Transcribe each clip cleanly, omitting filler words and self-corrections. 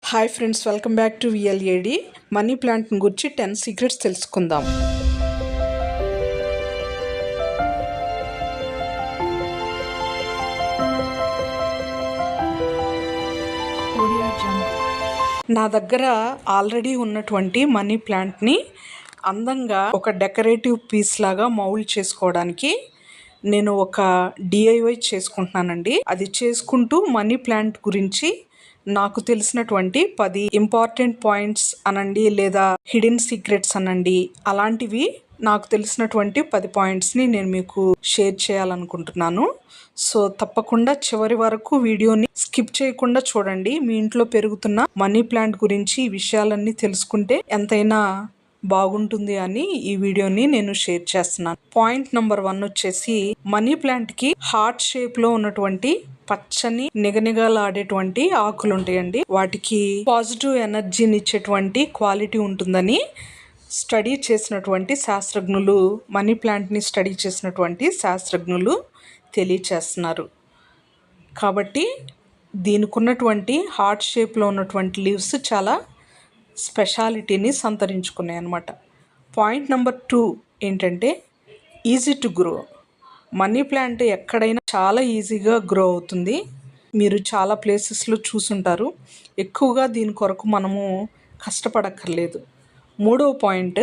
Hi friends, welcome back to VLAD. Money plant గురించి 10 secrets తెలుసుకుందాం. నా దగ్గర ఆల్రెడీ ఉన్నటువంటి మనీ ప్లాంట్ని అందంగా ఒక డెకరేటివ్ పీస్ లాగా మౌల్డ్ చేసుకోవడానికి నేను ఒక డిఐవై చేసుకుంటున్నానండి. అది చేసుకుంటూ మనీ ప్లాంట్ గురించి నాకు తెలిసినటువంటి 10 ఇంపార్టెంట్ పాయింట్స్ అనండి, లేదా హిడెన్ సీక్రెట్స్ అనండి, అలాంటివి నాకు తెలిసినటువంటి 10 పాయింట్స్ని నేను మీకు షేర్ చేయాలనుకుంటున్నాను. సో తప్పకుండా చివరి వరకు వీడియోని స్కిప్ చేయకుండా చూడండి. మీ ఇంట్లో పెరుగుతున్న మనీ ప్లాంట్ గురించి ఈ విషయాలన్నీ తెలుసుకుంటే ఎంతైనా బాగుంటుంది అని ఈ వీడియోని నేను షేర్ చేస్తున్నాను. పాయింట్ నెంబర్ 1 వచ్చేసి, మనీ ప్లాంట్ కి హార్ట్ షేప్ లో ఉన్నటువంటి పచ్చని నిగనిగలాడేటువంటి ఆకులు ఉంటాయండి. వాటికి పాజిటివ్ ఎనర్జీని ఇచ్చేటువంటి క్వాలిటీ ఉంటుందని స్టడీ చేసినటువంటి శాస్త్రజ్ఞులు, మనీ ప్లాంట్ని స్టడీ చేసినటువంటి శాస్త్రజ్ఞులు తెలియచేస్తున్నారు. కాబట్టి దీనికి ఉన్నటువంటి హార్ట్ షేప్లో ఉన్నటువంటి లీవ్స్ చాలా స్పెషాలిటీని సంతరించుకున్నాయి అన్నమాట. పాయింట్ నెంబర్ 2 ఏంటంటే, easy to grow. Money plant ఎక్కడైనా చాలా ఈజీగా గ్రో అవుతుంది. మీరు చాలా ప్లేసెస్లో చూసుంటారు. ఎక్కువగా దీని కొరకు మనము కష్టపడక్కర్లేదు. 3వ point,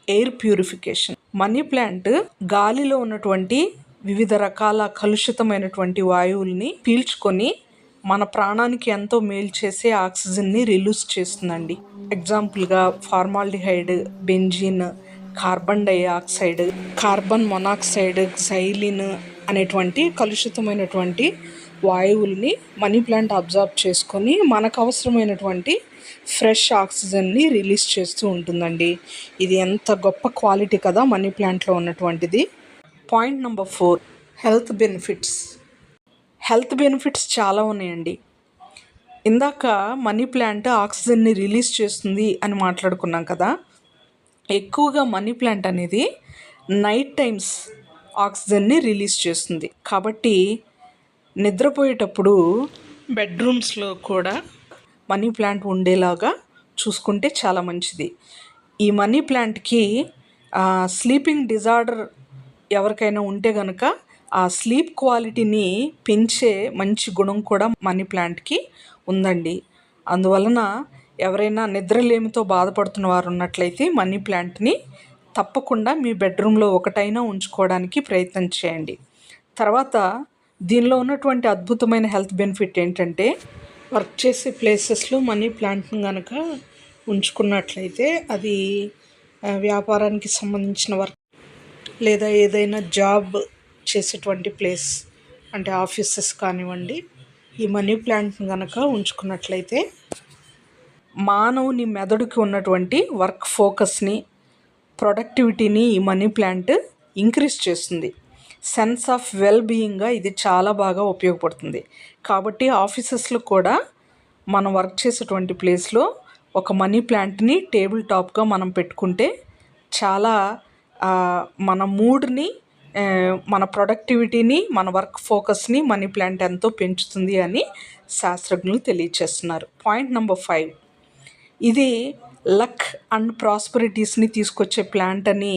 air purification. Money plant గాలిలో ఉన్నటువంటి వివిధ రకాల కలుషితమైనటువంటి వాయువుల్ని పీల్చుకొని మన ప్రాణానికి ఎంతో మేలు చేసే ఆక్సిజన్ని రిలీజ్ చేస్తుందండి. ఎగ్జాంపుల్గా formaldehyde, benzene, carbon dioxide, carbon monoxide, xylene అనేటువంటి కలుషితమైనటువంటి వాయువుల్ని మనీ ప్లాంట్ అబ్జార్బ్ చేసుకొని మనకు అవసరమైనటువంటి ఫ్రెష్ ఆక్సిజన్ని రిలీజ్ చేస్తూ ఉంటుందండి. ఇది ఎంత గొప్ప క్వాలిటీ కదా మనీ ప్లాంట్లో ఉన్నటువంటిది. Point number 4, health benefits. Health benefits చాలా ఉన్నాయండి. ఇందాక మనీ ప్లాంట్ ఆక్సిజన్ని రిలీజ్ చేస్తుంది అని మాట్లాడుకున్నాం కదా. ఎక్కువగా మనీ ప్లాంట్ అనేది నైట్ టైమ్స్ ఆక్సిజన్ని రిలీజ్ చేస్తుంది. కాబట్టి నిద్రపోయేటప్పుడు బెడ్రూమ్స్లో కూడా మనీ ప్లాంట్ ఉండేలాగా చూసుకుంటే చాలా మంచిది. ఈ మనీ ప్లాంట్కి స్లీపింగ్ డిజార్డర్ ఎవరికైనా ఉంటే కనుక ఆ స్లీప్ క్వాలిటీని పెంచే మంచి గుణం కూడా మనీ ప్లాంట్కి ఉందండి. అందువలన ఎవరైనా నిద్రలేమితో బాధపడుతున్న వారు ఉన్నట్లయితే మనీ ప్లాంట్ని తప్పకుండా మీ బెడ్రూమ్లో ఒకటైనా ఉంచుకోవడానికి ప్రయత్నం చేయండి. తర్వాత దీనిలో ఉన్నటువంటి అద్భుతమైన హెల్త్ బెనిఫిట్ ఏంటంటే, వర్క్ చేసే ప్లేసెస్లో మనీ ప్లాంట్ని కనుక ఉంచుకున్నట్లయితే అది వ్యాపారానికి సంబంధించిన వర్క్ లేదా ఏదైనా జాబ్ చేసేటువంటి ప్లేస్ అంటే ఆఫీసెస్ కానివ్వండి, ఈ మనీ ప్లాంట్ని కనుక ఉంచుకున్నట్లయితే మానవుని మెదడుకి ఉన్నటువంటి వర్క్ ఫోకస్ని, ప్రొడక్టివిటీని ఈ మనీ ప్లాంట్ ఇంక్రీజ్ చేస్తుంది. సెన్స్ ఆఫ్ వెల్ బీయింగ్గా ఇది చాలా బాగా ఉపయోగపడుతుంది. కాబట్టి ఆఫీసెస్లో కూడా మనం వర్క్ చేసేటువంటి ప్లేస్లో ఒక మనీ ప్లాంట్ని టేబుల్ టాప్గా మనం పెట్టుకుంటే చాలా మన మూడ్ని, మన ప్రొడక్టివిటీని, మన వర్క్ ఫోకస్ని మనీ ప్లాంట్ ఎంతో పెంచుతుంది అని శాస్త్రజ్ఞులు తెలియచేస్తున్నారు. పాయింట్ నెంబర్ 5, ఇది లక్ అండ్ ప్రాస్పరిటీస్ని తీసుకొచ్చే ప్లాంట్ అని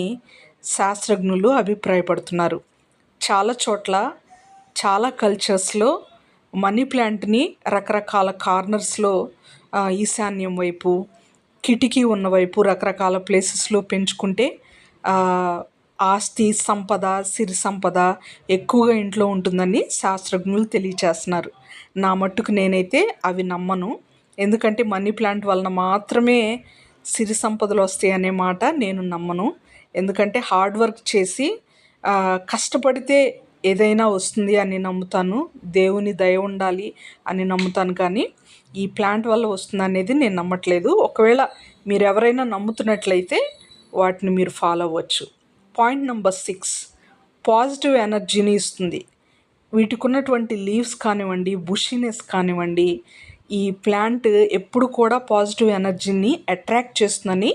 శాస్త్రజ్ఞులు అభిప్రాయపడుతున్నారు. చాలా చోట్ల, చాలా కల్చర్స్లో మనీ ప్లాంట్ని రకరకాల కార్నర్స్లో, ఈశాన్యం వైపు, కిటికీ ఉన్న వైపు రకరకాల ప్లేసెస్లో పెంచుకుంటే ఆస్తి సంపద, సిరి సంపద ఎక్కువగా ఇంట్లో ఉంటుందని శాస్త్రజ్ఞులు తెలియచేస్తున్నారు. నా మట్టుకు నేనైతే అవి నమ్మను. ఎందుకంటే మనీ ప్లాంట్ వలన మాత్రమే సిరి సంపదలు వస్తాయి అనే మాట నేను నమ్మను. ఎందుకంటే హార్డ్ వర్క్ చేసి కష్టపడితే ఏదైనా వస్తుంది అని నమ్ముతాను. దేవుని దయ ఉండాలి అని నమ్ముతాను. కానీ ఈ ప్లాంట్ వల్ల వస్తుంది అనేది నేను నమ్మట్లేదు. ఒకవేళ మీరు ఎవరైనా నమ్ముతున్నట్లయితే వాటిని మీరు ఫాలో అవ్వచ్చు. పాయింట్ నెంబర్ 6, పాజిటివ్ ఎనర్జీని ఇస్తుంది. వీటికి ఉన్నటువంటి లీవ్స్ కానివ్వండి, బుషినెస్ కానివ్వండి, ఈ ప్లాంట్ ఎప్పుడు కూడా పాజిటివ్ ఎనర్జీని అట్రాక్ట్ చేస్తుందని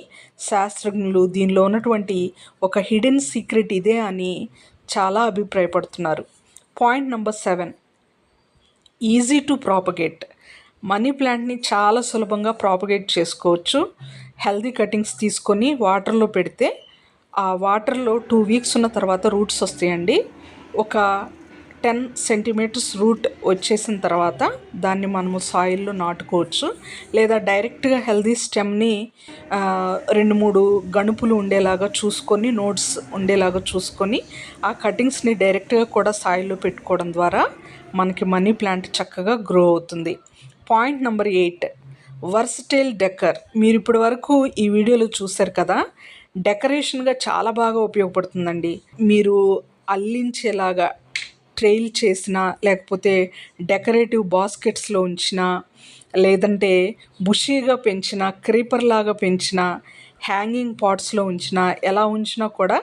శాస్త్రజ్ఞులు, దీనిలో ఉన్నటువంటి ఒక హిడెన్ సీక్రెట్ ఇదే అని చాలా అభిప్రాయపడుతున్నారు. Point number 7, easy to propagate. Money ప్లాంట్ని చాలా సులభంగా ప్రాపగేట్ చేసుకోవచ్చు. హెల్దీ కటింగ్స్ తీసుకొని వాటర్లో పెడితే ఆ వాటర్లో 2 వీక్స్ ఉన్న తర్వాత రూట్స్ వస్తాయండి. ఒక 10 సెంటీమీటర్స్ రూట్ వచ్చేసిన తర్వాత దాన్ని మనము సాయిల్లో నాటుకోవచ్చు. లేదా డైరెక్ట్గా హెల్దీ స్టెమ్ని 2-3 గణుపులు ఉండేలాగా చూసుకొని, నోట్స్ ఉండేలాగా చూసుకొని ఆ కటింగ్స్ని డైరెక్ట్గా కూడా సాయిల్లో పెట్టుకోవడం ద్వారా మనకి మనీ ప్లాంట్ చక్కగా గ్రో అవుతుంది. Point number 8, versatile decor. మీరు ఇప్పటి వరకు ఈ వీడియోలో చూశారు కదా, డెకరేషన్గా చాలా బాగా ఉపయోగపడుతుందండి. మీరు అల్లించేలాగా ట్రైల్ చేసిన, లేకపోతే డెకరేటివ్ బాస్కెట్స్లో ఉంచిన, లేదంటే బుషీగా పెంచిన, క్రీపర్ లాగా పెంచిన, హ్యాంగింగ్ పాట్స్లో ఉంచిన, ఎలా ఉంచినా కూడా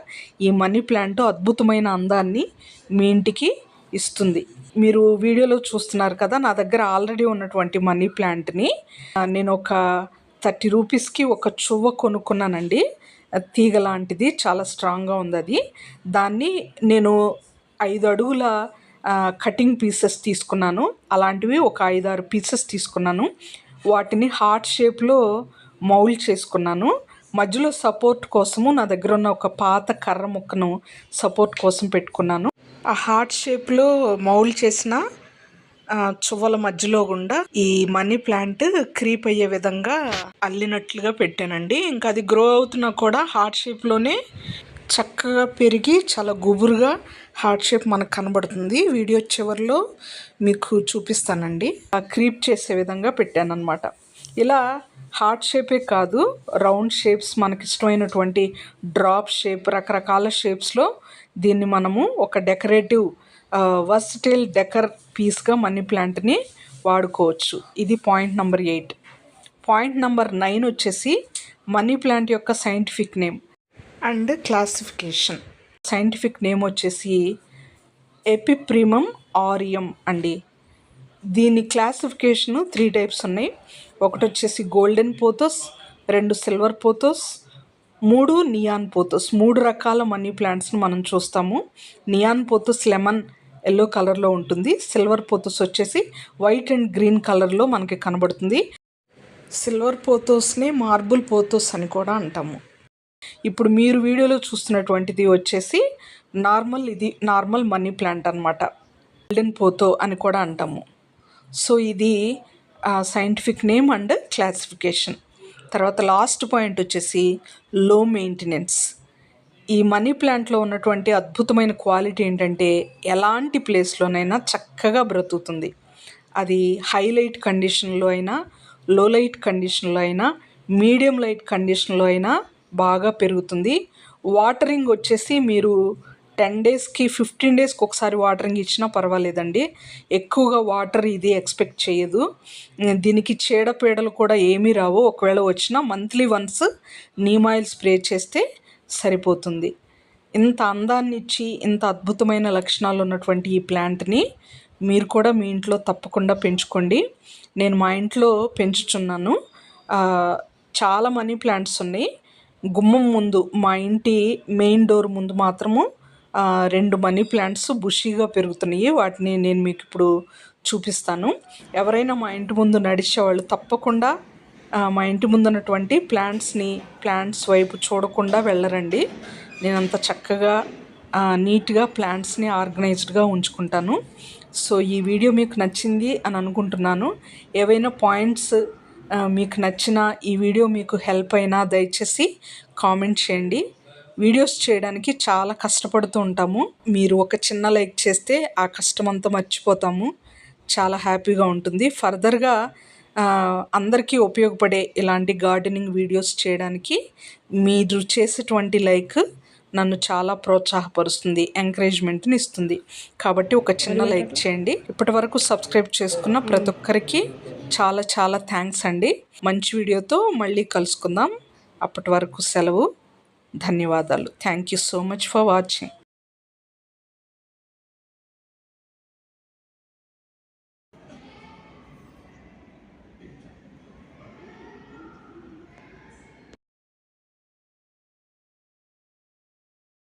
ఈ మనీ ప్లాంట్ అద్భుతమైన అందాన్ని మీ ఇంటికి ఇస్తుంది. మీరు వీడియోలో చూస్తున్నారు కదా, నా దగ్గర ఆల్రెడీ ఉన్నటువంటి మనీ ప్లాంట్ని నేను ఒక 30 రూపీస్కి ఒక చువ్వ కొనుక్కున్నానండి. తీగ లాంటిది, చాలా స్ట్రాంగ్గా ఉంది అది. దాన్ని నేను 5 అడుగుల కటింగ్ పీసెస్ తీసుకున్నాను. అలాంటివి ఒక 5-6 పీసెస్ తీసుకున్నాను. వాటిని హార్ట్ షేప్లో మౌల్డ్ చేసుకున్నాను. మధ్యలో సపోర్ట్ కోసము నా దగ్గర ఉన్న ఒక పాత కర్ర ముక్కను సపోర్ట్ కోసం పెట్టుకున్నాను. ఆ హార్ట్ షేప్లో మౌల్డ్ చేసిన చువ్వల మధ్యలో గుండా ఈ మనీ ప్లాంట్ క్రీప్ అయ్యే విధంగా అల్లినట్లుగా పెట్టానండి. ఇంకా అది గ్రో అవుతున్నా కూడా హార్ట్ షేప్లోనే చక్కగా పెరిగి చాలా గుబురుగా హార్ట్ షేప్ మనకు కనబడుతుంది. వీడియో చివరిలో మీకు చూపిస్తానండి. ఆ క్రీప్ చేసే విధంగా పెట్టాను అనమాట. ఇలా హార్ట్ షేపే కాదు, రౌండ్ షేప్స్, మనకి ఇష్టమైనటువంటి డ్రాప్ షేప్, రకరకాల షేప్స్లో దీన్ని మనము ఒక డెకరేటివ్ వర్సటైల్ డెకర్ పీస్గా మనీ ప్లాంట్ని వాడుకోవచ్చు. ఇది పాయింట్ నెంబర్ 8. పాయింట్ నెంబర్ 9 వచ్చేసి మనీ ప్లాంట్ యొక్క scientific name and classification. Scientific name వచ్చేసి ఎపిప్రిమమ్ ఆరియం అండి. దీని క్లాసిఫికేషను 3 టైప్స్ ఉన్నాయి. ఒకటి వచ్చేసి golden pothos, 2 silver pothos, 3 neon pothos. 3 రకాల మనీ ప్లాంట్స్ని మనం చూస్తాము. నియాన్ పోథోస్ లెమన్ ఎల్లో కలర్లో ఉంటుంది. సిల్వర్ పోథోస్ వచ్చేసి వైట్ అండ్ గ్రీన్ కలర్లో మనకి కనబడుతుంది. సిల్వర్ పోథోస్ని మార్బుల్ పోథోస్ అని కూడా అంటాము. ఇప్పుడు మీరు వీడియోలో చూస్తున్నటువంటిది వచ్చేసి ఇది నార్మల్ మనీ ప్లాంట్ అనమాట. గోల్డెన్ పోథో అని కూడా అంటాము. సో ఇది సైంటిఫిక్ నేమ్ అండ్ క్లాసిఫికేషన్. తర్వాత లాస్ట్ పాయింట్ వచ్చేసి లో మెయింటెనెన్స్. ఈ మనీ ప్లాంట్లో ఉన్నటువంటి అద్భుతమైన క్వాలిటీ ఏంటంటే ఎలాంటి ప్లేస్లోనైనా చక్కగా బ్రతుకుతుంది. అది హైలైట్ కండిషన్లో అయినా, లో లైట్ కండిషన్లో అయినా, మీడియం లైట్ కండిషన్లో అయినా బాగా పెరుగుతుంది. వాటరింగ్ వచ్చేసి మీరు 10 డేస్కి 15 డేస్కి ఒకసారి వాటరింగ్ ఇచ్చినా పర్వాలేదండి. ఎక్కువగా వాటర్ ఇది ఎక్స్పెక్ట్ చేయదు. దీనికి చీడపీడలు కూడా ఏమీ రావు. ఒకవేళ వచ్చినా monthly once neem oil spray చేస్తే సరిపోతుంది. ఇంత అందాన్ని ఇచ్చి, ఇంత అద్భుతమైన లక్షణాలు ఉన్నటువంటి ఈ ప్లాంట్ని మీరు కూడా మీ ఇంట్లో తప్పకుండా పెంచుకోండి. నేను మా ఇంట్లో పెంచుచున్నాను. చాలా మనీ ప్లాంట్స్ ఉన్నాయి. గుమ్మం ముందు, మా ఇంటి మెయిన్ డోర్ ముందు మాత్రము 2 మనీ ప్లాంట్స్ బుషీగా పెరుగుతున్నాయి. వాటిని నేను మీకు ఇప్పుడు చూపిస్తాను. ఎవరైనా మా ఇంటి ముందు నడిచేవాళ్ళు తప్పకుండా మా ఇంటి ముందు ఉన్నటువంటి ప్లాంట్స్ వైపు చూడకుండా వెళ్ళరండి. నేను అంత చక్కగా నీట్గా ప్లాంట్స్ని ఆర్గనైజ్డ్గా ఉంచుకుంటాను. సో ఈ వీడియో మీకు నచ్చింది అని అనుకుంటున్నాను. ఏవైనా పాయింట్స్ మీకు నచ్చిన, ఈ వీడియో మీకు హెల్ప్ అయినా దయచేసి కామెంట్ చేయండి. వీడియోస్ చేయడానికి చాలా కష్టపడుతూ ఉంటాము. మీరు ఒక చిన్న లైక్ చేస్తే ఆ కష్టమంతా మర్చిపోతాము. చాలా హ్యాపీగా ఉంటుంది. ఫర్దర్గా అందరికీ ఉపయోగపడే ఇలాంటి గార్డెనింగ్ వీడియోస్ చేయడానికి మీరు చేసేటువంటి లైక్ నన్ను చాలా ప్రోత్సాహపరుస్తుంది, ఎంకరేజ్మెంట్ని ఇస్తుంది. కాబట్టి ఒక చిన్న లైక్ చేయండి. ఇప్పటి వరకు సబ్స్క్రైబ్ చేసుకున్న ప్రతి ఒక్కరికి చాలా చాలా థ్యాంక్స్ అండి. మంచి వీడియోతో మళ్ళీ కలుసుకుందాం. అప్పటి వరకు సెలవు. ధన్యవాదాలు. Thank you so much for watching.